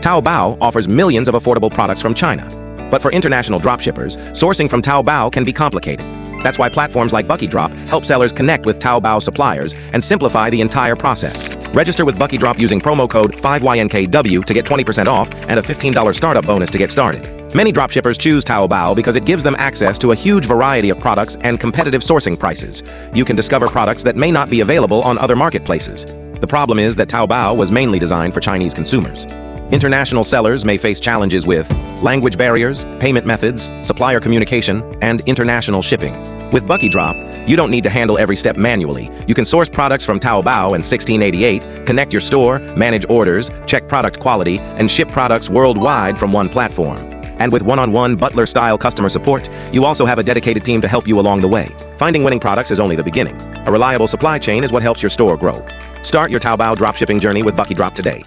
Taobao offers millions of affordable products from China. But for international dropshippers, sourcing from Taobao can be complicated. That's why platforms like BuckyDrop help sellers connect with Taobao suppliers and simplify the entire process. Register with BuckyDrop using promo code 5YNKW to get 20% off and a $15 startup bonus to get started. Many dropshippers choose Taobao because it gives them access to a huge variety of products and competitive sourcing prices. You can discover products that may not be available on other marketplaces. The problem is that Taobao was mainly designed for Chinese consumers. International sellers may face challenges with language barriers, payment methods, supplier communication, and international shipping. With BuckyDrop, you don't need to handle every step manually. You can source products from Taobao in 1688, connect your store, manage orders, check product quality, and ship products worldwide from one platform. And with one-on-one butler-style customer support, you also have a dedicated team to help you along the way. Finding winning products is only the beginning. A reliable supply chain is what helps your store grow. Start your Taobao dropshipping journey with BuckyDrop today.